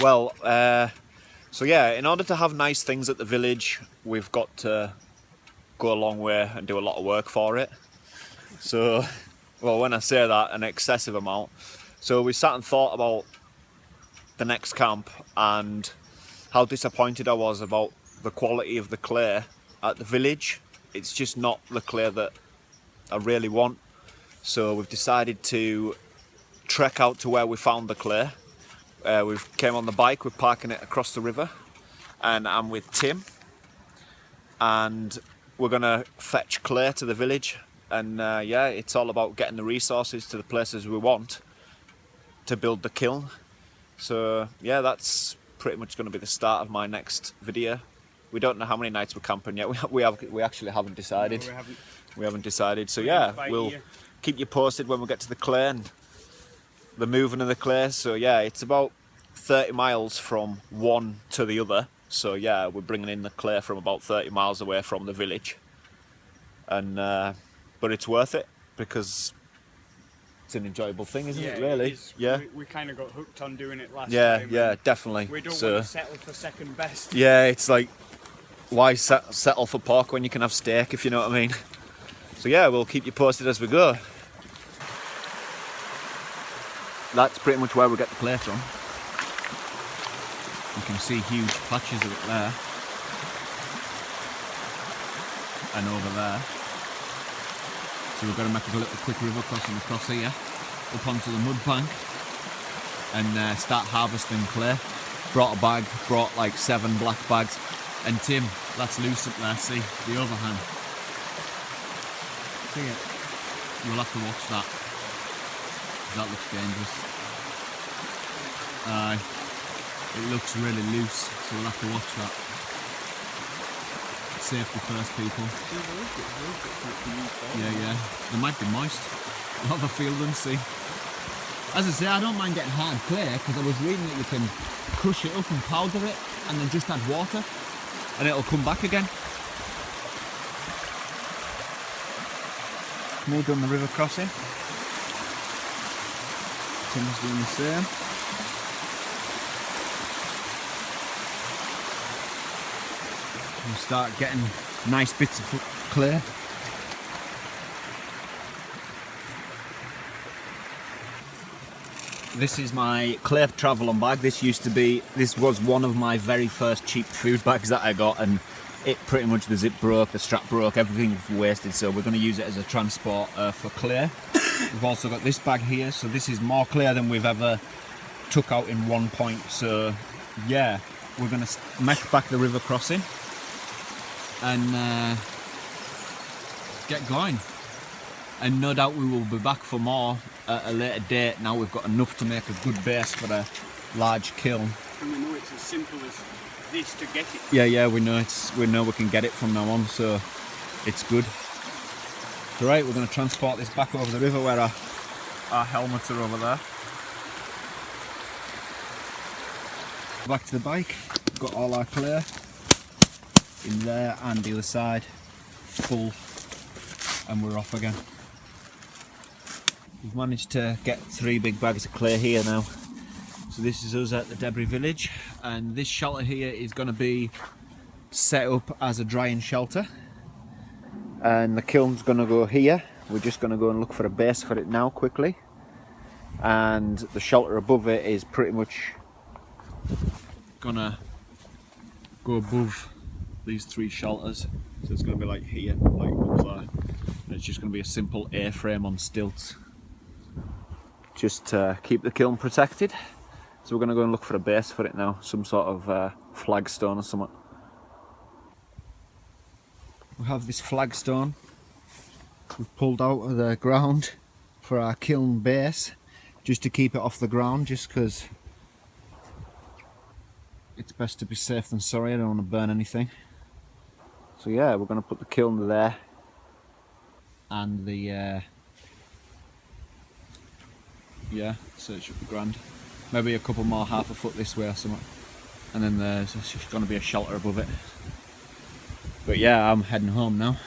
Well, so yeah, in order to have nice things at the village, we've got to go a long way and do a lot of work for it. So, well, when I say that, an excessive amount. So we sat and thought about the next camp and how disappointed I was about the quality of the clay at the village. It's just not the clay that I really want. So we've decided to trek out to where we found the clay. We've came on the bike, we're parking it across the river, and I'm with Tim, and we're gonna fetch clay to the village. And yeah, it's all about getting the resources to the places we want to build the kiln. So yeah, that's pretty much going to be the start of my next video. We don't know how many nights we're camping yet. We actually haven't decided. No, we haven't decided. So yeah, we'll keep you posted when we get to the clay and the moving of the clay. So yeah, it's about 30 miles from one to the other. So yeah, we're bringing in the clay from about 30 miles away from the village. And but it's worth it because it's an enjoyable thing, isn't it, really? It is. Yeah. We kind of got hooked on doing it last time. Yeah, Yeah, definitely. We don't want to settle for second best. Yeah, it's like, why settle for pork when you can have steak, if you know what I mean? So yeah, we'll keep you posted as we go. That's pretty much where we get the clay from. You can see huge patches of it there. And over there. So we've got to make a little quick river crossing across here, up onto the mud bank, and start harvesting clay. Brought a bag, brought like 7 black bags, and Tim, that's loose up there, see, the overhang. See it? You'll have to watch that. That looks dangerous. It looks really loose, so we'll have to watch that. Safety first, people. Yeah. They might be moist. I'll have a feel them, see. As I say, I don't mind getting hard clay because I was reading that you can crush it up and powder it and then just add water and it'll come back again. Me done the river crossing. Tim's doing the same. We'll start getting nice bits of clay. This is my clay travel bag. This was one of my very first cheap food bags that I got, and it pretty much, the zip broke, the strap broke, everything was wasted, so we're going to use it as a transport for clay. We've also got this bag here, so this is more clay than we've ever took out in one point. So yeah, we're going to make back the river crossing and get going, and no doubt we will be back for more at a later date. Now we've got enough to make a good base for a large kiln. And we know it's as simple as this to get it. Yeah, we know we can get it from now on, so it's good. So right, we're going to transport this back over the river where our helmets are over there. Back to the bike, we've got all our clay in there and the other side full, and we're off again. We've managed to get 3 big bags of clay here now. So this is us at the debris village, and this shelter here is going to be set up as a drying shelter, and the kiln's going to go here. We're just going to go and look for a base for it now quickly, and the shelter above it is pretty much gonna go above these 3 shelters, so it's going to be like here, like up there, and it's just going to be a simple A-frame on stilts, just to keep the kiln protected. So we're going to go and look for a base for it now, some sort of flagstone or something. We have this flagstone we've pulled out of the ground for our kiln base, just to keep it off the ground, just because it's best to be safe than sorry. I don't want to burn anything. So yeah, we're going to put the kiln there, and the yeah, so it should be grand. Maybe a couple more, half a foot this way or something, and then there's just going to be a shelter above it. But yeah, I'm heading home now.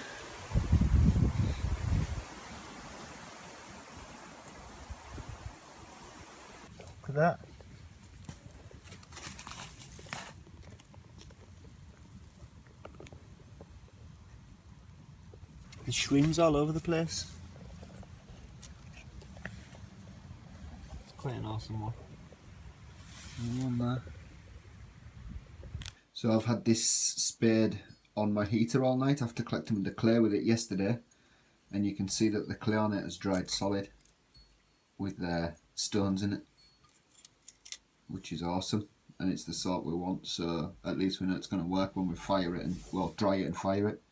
Look at that. There's shrimps all over the place. It's quite an awesome one. One there. So I've had this spade on my heater all night after collecting the clay with it yesterday, and you can see that the clay on it has dried solid with stones in it, which is awesome, and it's the sort we want, so at least we know it's going to work when we fire it and, well, dry it and fire it.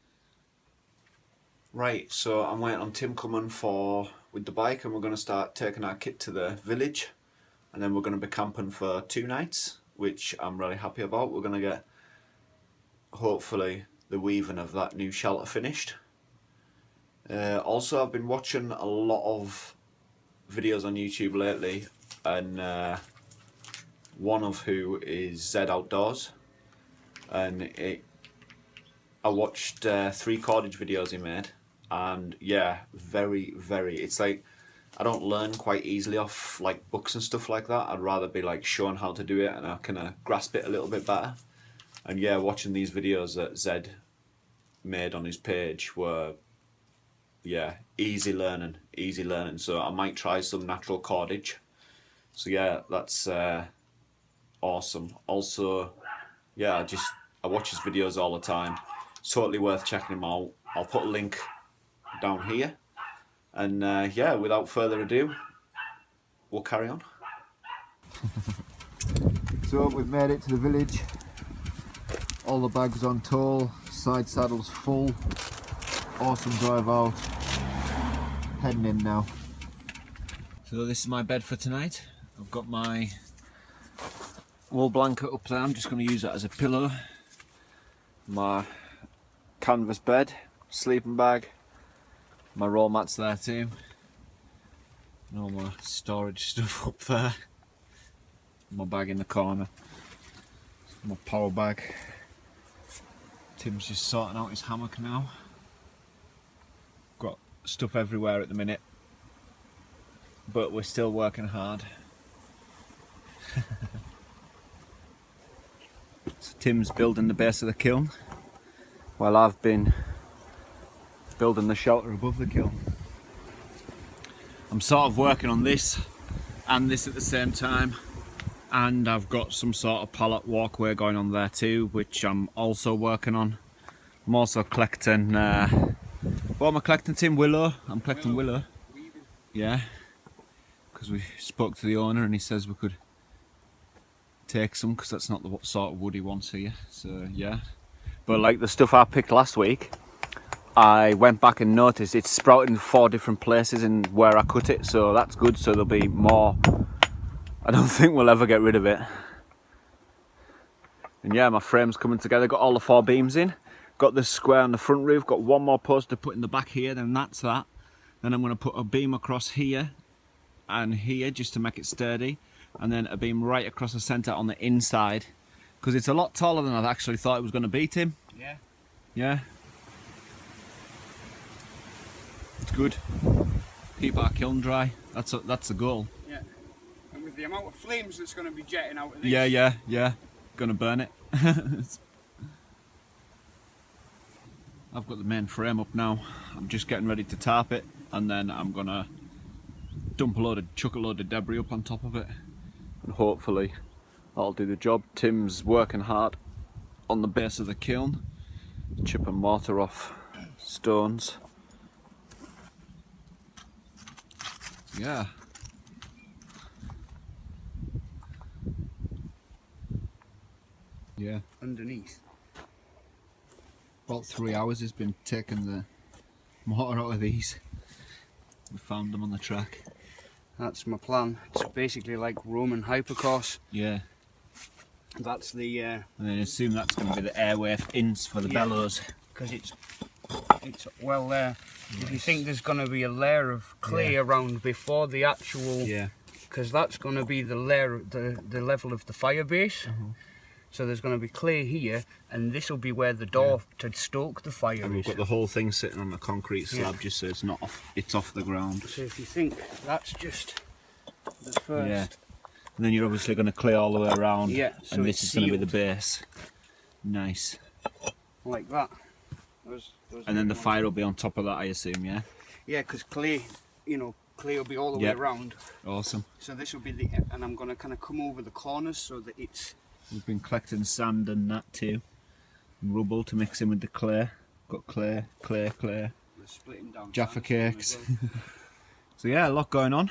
Right, so I'm waiting on Tim coming with the bike, and we're going to start taking our kit to the village, and then we're going to be camping for 2 nights, which I'm really happy about. We're going to get, hopefully, the weaving of that new shelter finished. Also, I've been watching a lot of videos on YouTube lately, and one of who is Zed Outdoors, and I watched 3 cordage videos he made, and yeah, very, it's like, I don't learn quite easily off like books and stuff like that. I'd rather be like shown how to do it, and I can grasp it a little bit better. And yeah, watching these videos that Zed made on his page were, yeah, easy learning. So I might try some natural cordage. So yeah, that's awesome. Also, yeah, I watch his videos all the time. It's totally worth checking him out. I'll put a link down here. And yeah, without further ado, we'll carry on. So we've made it to the village. All the bags on tow, side saddles full. Awesome drive out. Heading in now. So this is my bed for tonight. I've got my wool blanket up there. I'm just going to use that as a pillow. My canvas bed, sleeping bag, my roll mats there too, and all my storage stuff up there. My bag in the corner, my power bag. Tim's just sorting out his hammock now. Got stuff everywhere at the minute, but we're still working hard. So Tim's building the base of the kiln, while I've been building the shelter above the kiln. I'm sort of working on this and this at the same time, and I've got some sort of pallet walkway going on there too, which I'm also working on. I'm also collecting, what am I collecting, Tim? Willow? I'm collecting willow. Yeah, because we spoke to the owner and he says we could take some, because that's not the sort of wood he wants here, so yeah. But like the stuff I picked last week, I went back and noticed it's sprouted in 4 different places in where I cut it, so that's good. So there'll be more. I don't think we'll ever get rid of it. And yeah, my frame's coming together. Got all the 4 beams in. Got the square on the front roof. Got 1 more post to put in the back here. Then that's that. Then I'm going to put a beam across here and here just to make it sturdy. And then a beam right across the centre on the inside, because it's a lot taller than I actually thought it was going to be, Tim. Yeah. Yeah. It's good. Keep our kiln dry. That's the goal. Yeah. And with the amount of flames that's going to be jetting out of this. Yeah. Gonna burn it. I've got the main frame up now. I'm just getting ready to tarp it, and then I'm gonna chuck a load of debris up on top of it, and hopefully that'll do the job. Tim's working hard on the base of the kiln, chipping mortar off stones. Yeah. Yeah. Underneath. About 3 hours has been taking the mortar out of these. We found them on the track. That's my plan. It's basically like Roman hypercourse. Yeah. That's the. And then assume that's going to be the airway ins for the bellows. Because it's well there. If you think there's going to be a layer of clay around before the actual, because that's going to be the layer, the level of the fire base. So there's going to be clay here, and this will be where the door to stoke the fire and we've is. got the whole thing sitting on a concrete slab, just so it's not off. It's off the ground. So if you think that's just the first. Yeah. And then you're obviously going to clay all the way around. Yeah. So and this is going to be the sealed. base. Nice. Like that. And then the fire will be on top of that, I assume, yeah? Yeah, because clay, you know, clay will be all the way Yep. around. Awesome. So this will be the, and I'm going to kind of come over the corners so that it's... We've been collecting sand and that too. And rubble to mix in with the clay. Got clay. We're splitting down Jaffa sandstone cakes. as well. So yeah, a lot going on.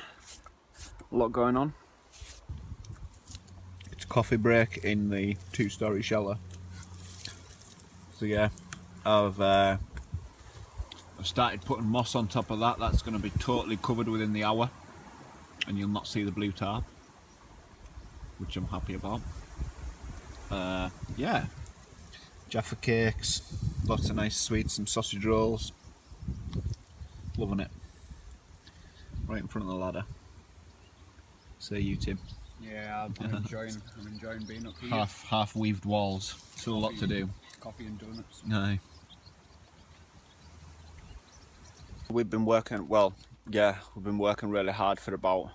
A lot going on. It's coffee break in the 2-story shelter. So yeah, I've started putting moss on top of that. That's going to be totally covered within the hour, and you'll not see the blue tarp, which I'm happy about. Yeah, Jaffa cakes, lots of nice sweets, some sausage rolls. Loving it. Right in front of the ladder. Say you, Tim. Yeah, I'm enjoying being up here. Half weaved walls. Still a lot to do. Coffee and donuts. No. We've been working, well, yeah, we've been working really hard for about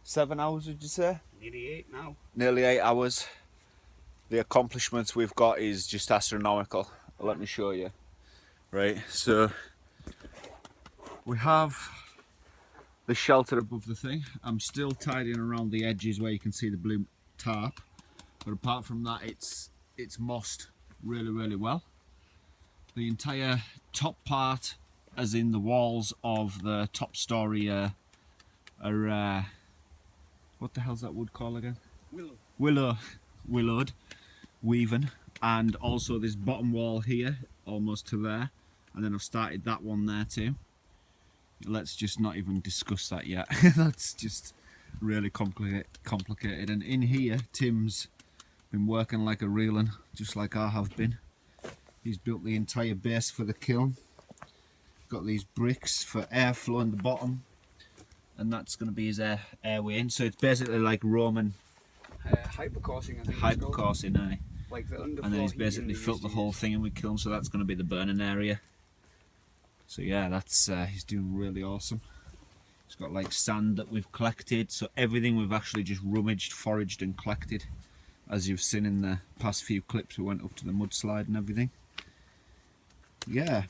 7 hours, would you say? Nearly 8 now. Nearly 8 hours. The accomplishments we've got is just astronomical. Let me show you. Right, so we have the shelter above the thing. I'm still tidying around the edges where you can see the blue tarp, but apart from that, it's mossed really well. The entire top part, as in the walls of the top story, are what the hell's that wood called again? Willowed, weaving, and also this bottom wall here, almost to there, and then I've started that one there too. Let's just not even discuss that yet. That's just really complicated. And in here, Tim's been working like a real one, just like I have been. He's built the entire base for the kiln. Got these bricks for airflow in the bottom, and that's going to be his airway in. So it's basically like Roman Hypercoursing, I think. hypercoursing, aye. Like the underfloor. And then he's basically filled the whole thing in with kiln, so that's going to be the burning area. So yeah, that's he's doing really awesome. He's got like sand that we've collected, so everything we've actually just rummaged, foraged and collected, as you've seen in the past few clips. We went up to the mudslide and everything. Yeah,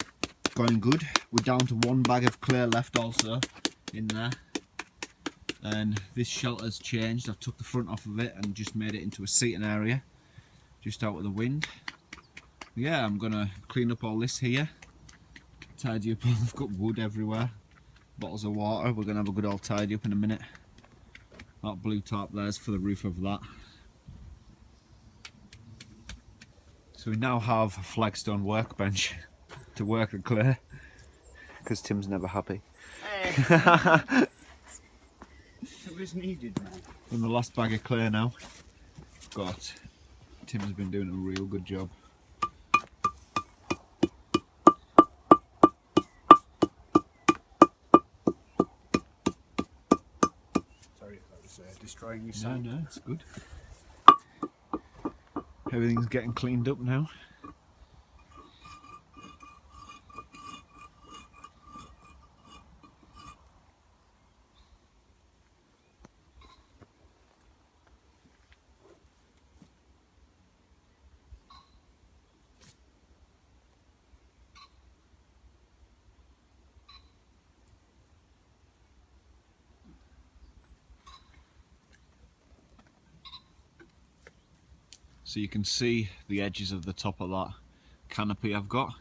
going good. We're down to 1 bag of clay left also in there. And this shelter's changed. I've took the front off of it and just made it into a seating area just out of the wind. Yeah, I'm gonna clean up all this here, tidy up. I've got wood everywhere, bottles of water. We're gonna have a good old tidy up in a minute. That blue tarp there's for the roof of that. So we now have a flagstone workbench to work the clay, because Tim's never happy. It was needed, man. And the last bag of clay now. Got Tim's been doing a real good job. Sorry if that was destroying your sound. No, it's good. Everything's getting cleaned up now. So you can see the edges of the top of that canopy I've got.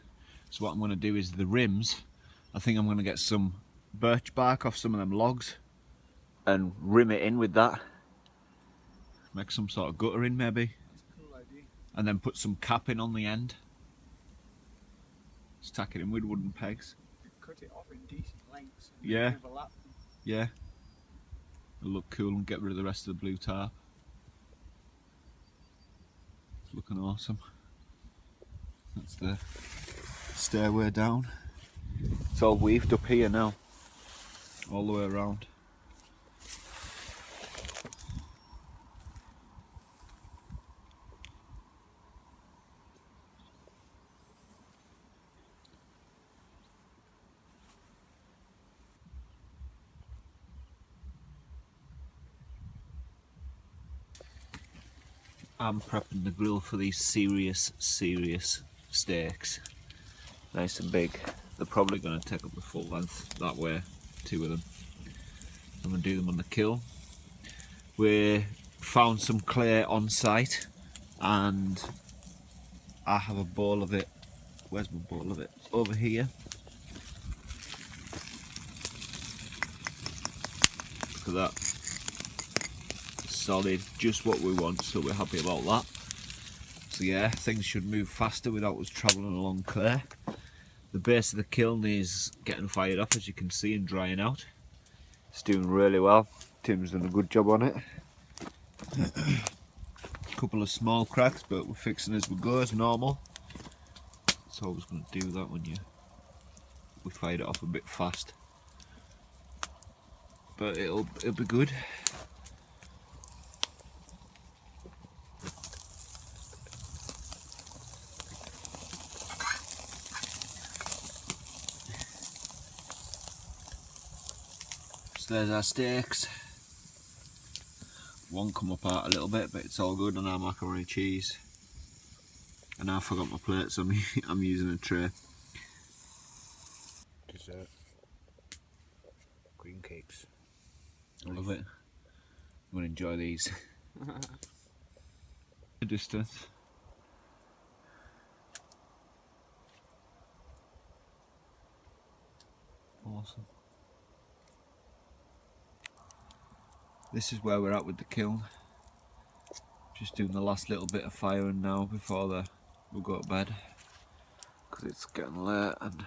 So what I'm going to do is the rims, I think I'm going to get some birch bark off some of them logs and rim it in with that. Make some sort of gutter in maybe. That's a cool idea. And then put some capping on the end. Stack it in with wooden pegs. Cut it off in decent lengths. Yeah. Overlap. Yeah. It'll look cool and get rid of the rest of the blue tarp. It's looking awesome. That's the stairway down. It's all weaved up here now, all the way around. I'm prepping the grill for these serious steaks. nice and big. They're probably going to take up the full length that way, 2 of them. I'm going to do them on the kiln. We found some clay on site and I have a bowl of it. Where's my bowl of it? Over here. Look at that. Solid, just what we want, so we're happy about that. So yeah, things should move faster without us travelling along clay. The base of the kiln is getting fired up, as you can see, and drying out. It's doing really well. Tim's done a good job on it. Couple of small cracks, but we're fixing as we go, as normal. It's always going to do that when we fired it off a bit fast. But it'll be good. So there's our steaks. One come apart a little bit, but it's all good on our macaroni cheese. And I forgot my plate, so I'm using a tray. Dessert. Green cakes. I love it. I'm going to enjoy these. The distance. Awesome. This is where we're at with the kiln. Just doing the last little bit of firing now before we'll go to bed. Because it's getting late and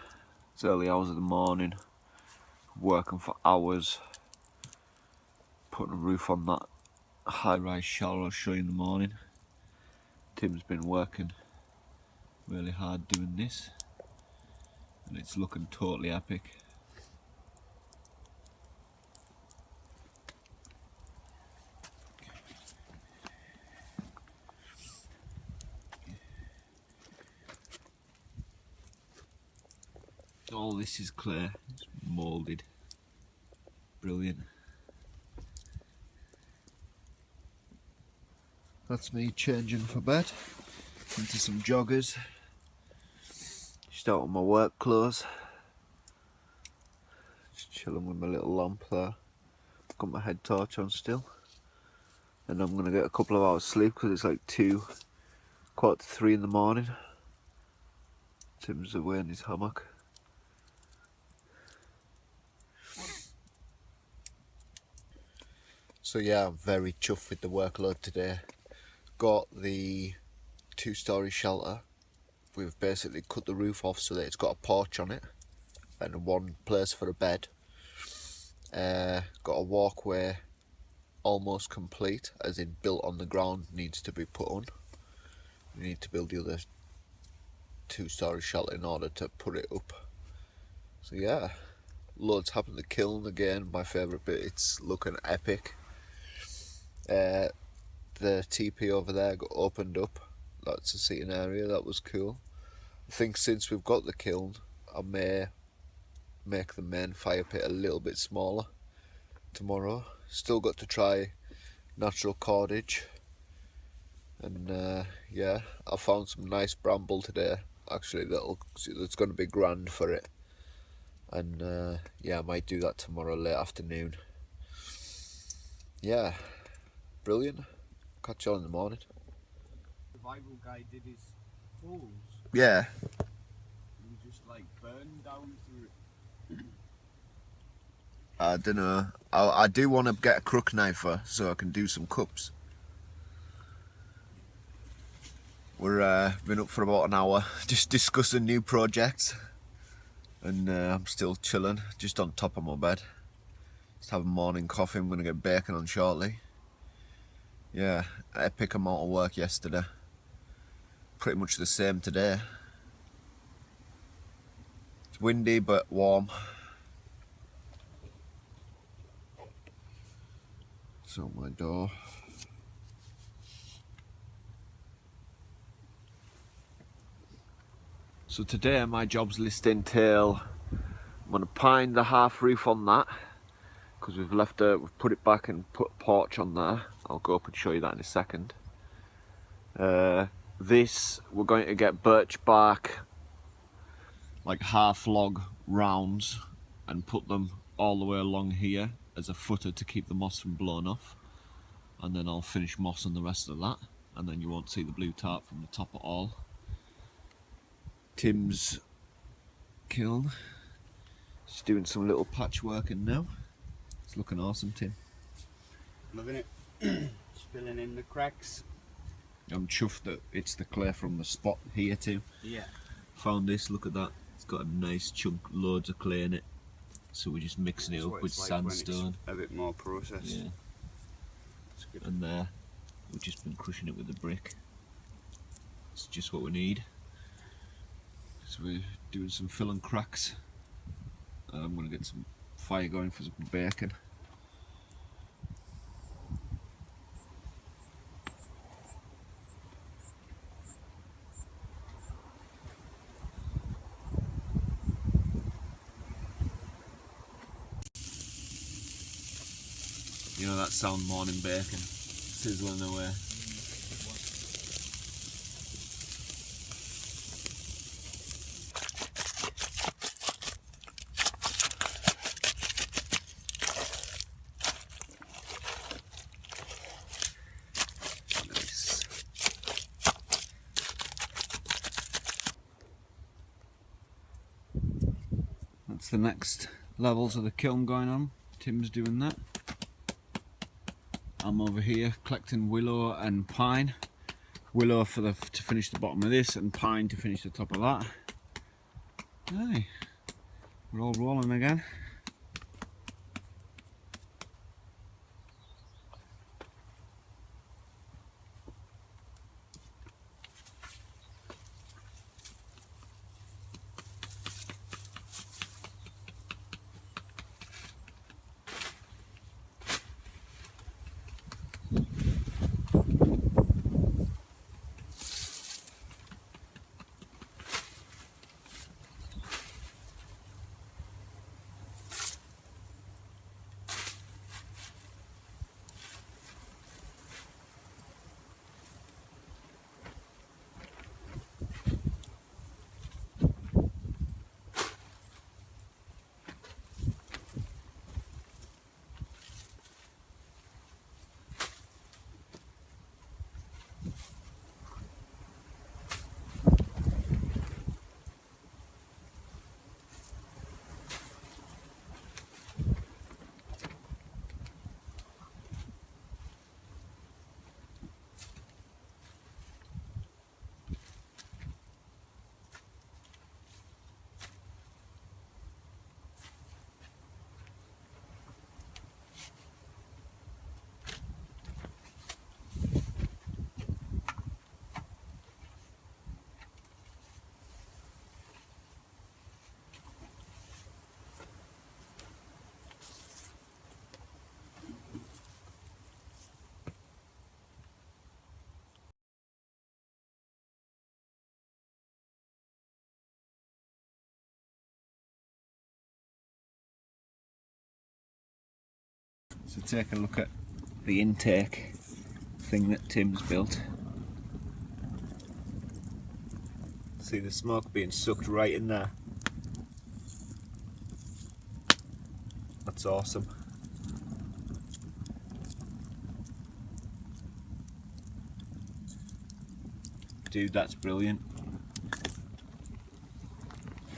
it's early hours of the morning. Working for hours. Putting a roof on that high-rise shallow I'll show you in the morning. Tim's been working really hard doing this. And it's looking totally epic. All this is clay, it's moulded. Brilliant. That's me changing for bed into some joggers. Just out of my work clothes. Just chilling with my little lamp there. Got my head torch on still. And I'm going to get a couple of hours sleep because it's like 2, 2:45 in the morning. Tim's away in his hammock. So yeah, I'm very chuffed with the workload today. Got the 2-storey shelter. We've basically cut the roof off so that it's got a porch on it and one place for a bed. Got a walkway almost complete, as in built on the ground, needs to be put on. We need to build the other 2-storey shelter in order to put it up. So yeah, loads happened. The kiln again, my favourite bit. It's looking epic. The teepee over there got opened up. That's a seating area. That was cool. I think since we've got the kiln, I may make the main fire pit a little bit smaller tomorrow. Still got to try natural cordage. And yeah, I found some nice bramble today. Actually, that's going to be grand for it. And yeah, I might do that tomorrow late afternoon. Yeah, brilliant. Catch you all in the morning. Survival guy did his holes. Yeah. And just like burned down through it. I don't know. I do want to get a crook knife so I can do some cups. We're been up for about an hour just discussing new projects, and I'm still chilling just on top of my bed. Just having morning coffee. I'm gonna get bacon on shortly. Yeah, epic amount of work yesterday. Pretty much the same today. It's windy but warm. It's on my door. So today my job's list entail, I'm going to pine the half roof on that because we've put it back and put a porch on there. I'll go up and show you that in a second. This, we're going to get birch bark like half log rounds and put them all the way along here as a footer to keep the moss from blowing off, and then I'll finish mossing the rest of that, and then you won't see the blue tarp from the top at all. Tim's kiln, just doing some little patchworking now. It's looking awesome, Tim. Loving it. Just filling in the cracks. I'm chuffed that it's the clay from the spot here too. Yeah. Found this, look at that. It's got a nice chunk, loads of clay in it. So we're just mixing it up with sandstone. A bit more processed. Yeah. It's good. And there, we've just been crushing it with the brick. It's just what we need. So we're doing some filling cracks. I'm going to get some fire going for some bacon. You know that sound, morning bacon, sizzling away. Nice. That's the next levels of the kiln going on. Tim's doing that. I'm over here collecting willow and pine. Willow to finish the bottom of this, and pine to finish the top of that. Aye, we're all rolling again. So take a look at the intake thing that Tim's built. See the smoke being sucked right in there. That's awesome. Dude, that's brilliant.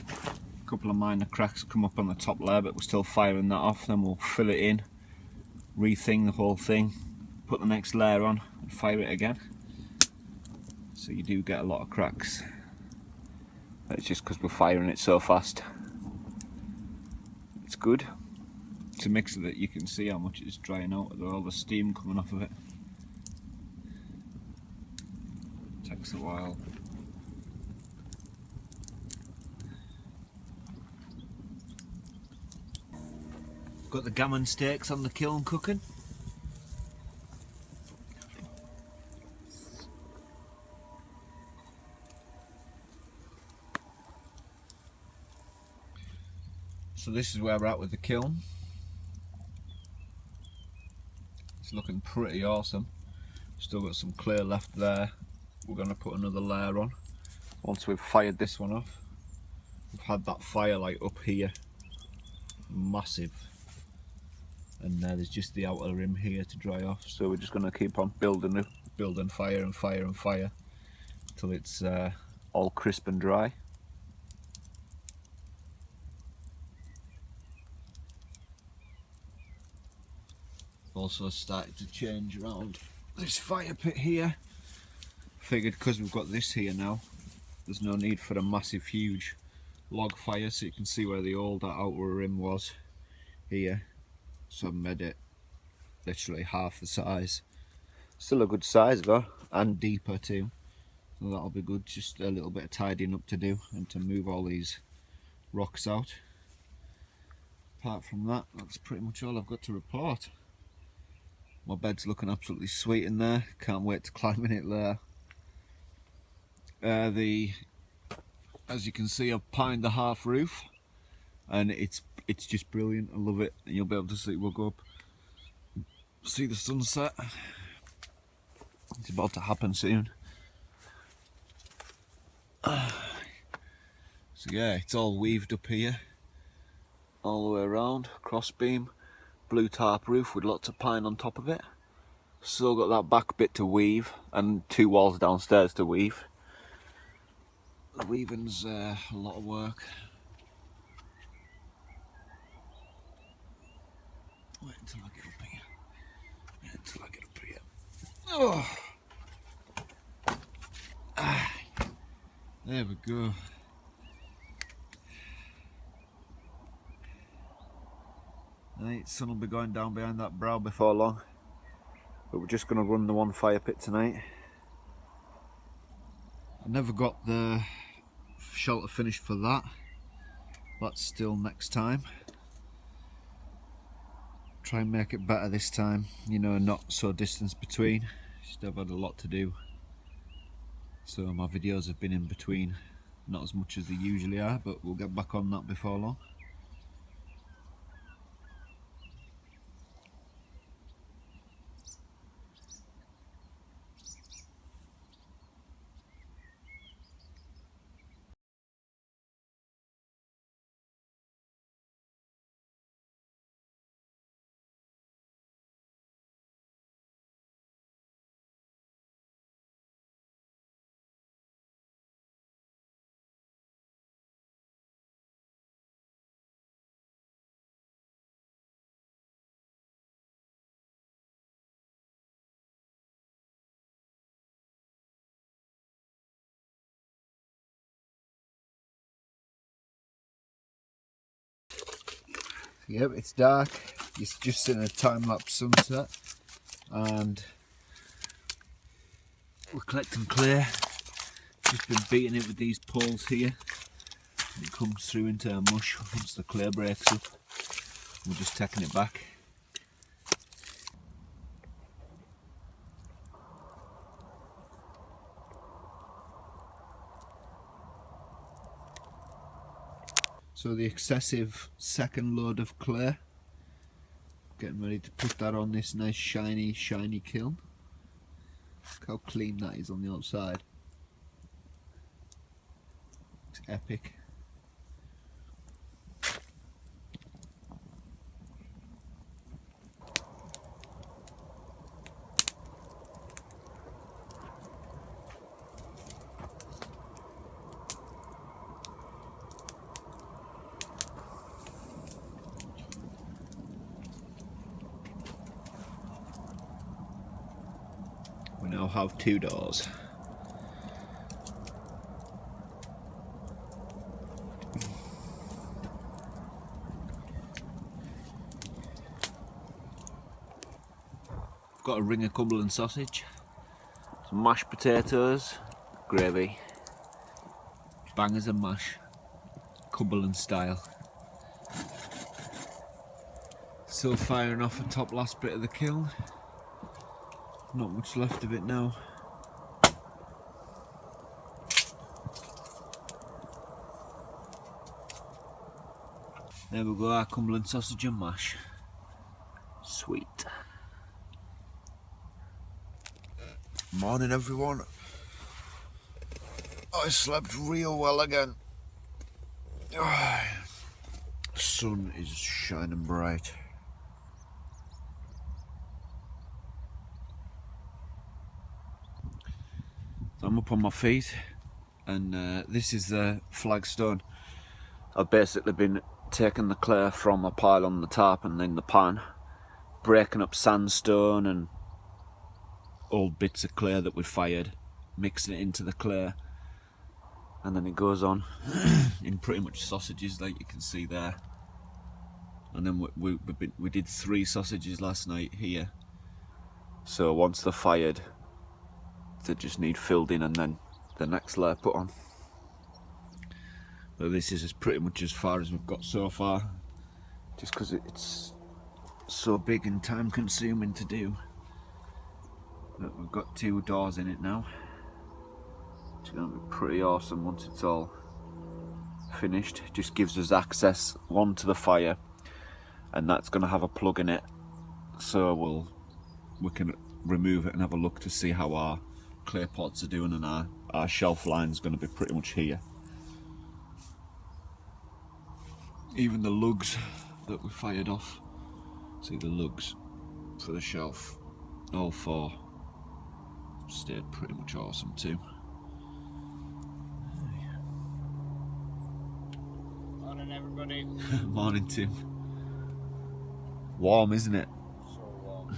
A couple of minor cracks come up on the top layer, but we're still firing that off. Then we'll fill it in, rething the whole thing, put the next layer on and fire it again. So you do get a lot of cracks. That's just because we're firing it so fast. It's good. It's a mixer that you can see how much it's drying out with all the steam coming off of it. Takes a while. Got the gammon steaks on the kiln cooking. So this is where we're at with the kiln. It's looking pretty awesome. Still got some clay left there. We're going to put another layer on once we've fired this one off. We've had that firelight up here, massive, and there's just the outer rim here to dry off. So we're just going to keep on building fire and fire and fire till it's all crisp and dry. Also started to change around this fire pit here. Figured because we've got this here now, there's no need for a massive huge log fire, so you can see where the old outer rim was here. So I've made it literally half the size. Still a good size though, and deeper too. So that'll be good, just a little bit of tidying up to do and to move all these rocks out. Apart from that, that's pretty much all I've got to report. My bed's looking absolutely sweet in there, can't wait to climb in it there. As you can see, I've pined the half roof and it's just brilliant. I love it, and you'll be able to see, we'll go up, see the sunset. It's about to happen soon. So yeah, it's all weaved up here, all the way around, cross beam, blue tarp roof with lots of pine on top of it. Still got that back bit to weave and 2 walls downstairs to weave. The weaving's a lot of work. Wait until I get up here. Wait until I get up here. Oh. There we go. Right, sun will be going down behind that brow before long. But we're just going to run the one fire pit tonight. I never got the shelter finished for that. That's still next time. Try and make it better this time, you know, not so distance between. Just I've had a lot to do. So my videos have been in between, not as much as they usually are, but we'll get back on that before long. Yep, it's dark. It's just in a time-lapse sunset, and we're collecting clay. Just been beating it with these poles here. It comes through into a mush once the clay breaks up. We're just taking it back. So the excessive second load of clay, getting ready to put that on this nice shiny kiln. Look how clean that is on the outside. It's epic. We now have 2 doors. Got a ring of Cumberland sausage, some mashed potatoes, gravy, bangers and mash, Cumberland style. Still firing off the top last bit of the kiln. Not much left of it now. There we go, our Cumberland sausage and mash. Sweet. Morning everyone. I slept real well again. Sun is shining bright. So I'm up on my feet, and this is the flagstone. I've basically been taking the clay from a pile on the top and then the pan, breaking up sandstone and old bits of clay that we fired, mixing it into the clay, and then it goes on in pretty much sausages like you can see there. And then we did 3 sausages last night here, so once they're fired they just need filled in and then the next layer put on. But this is pretty much as far as we've got so far, just because it's so big and time consuming to do. But we've got 2 doors in it now. It's going to be pretty awesome once it's all finished. It just gives us access, one, to the fire, and that's going to have a plug in it, so we can remove it and have a look to see how our clay pots are doing, and our shelf line is going to be pretty much here. Even the lugs that we fired off, see the lugs for the shelf, all 4 stayed pretty much awesome too. Morning, everybody. Morning, Tim. Warm, isn't it? So warm.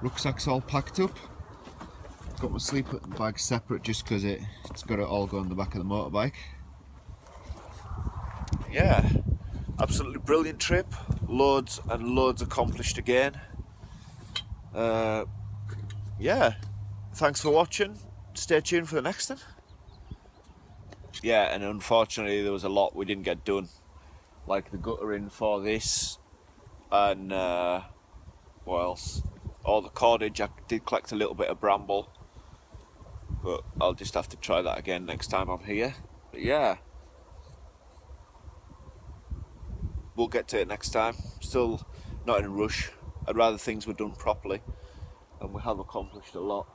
Rucksack's all packed up. Got my sleeping bag separate just because it's got to all go on the back of the motorbike. Yeah, absolutely brilliant trip. Loads and loads accomplished again. Yeah, thanks for watching. Stay tuned for the next one. Yeah, and unfortunately there was a lot we didn't get done, like the guttering for this, and what else? All the cordage. I did collect a little bit of bramble, but I'll just have to try that again next time I'm here. But yeah, we'll get to it next time. Still not in a rush. I'd rather things were done properly, and we have accomplished a lot.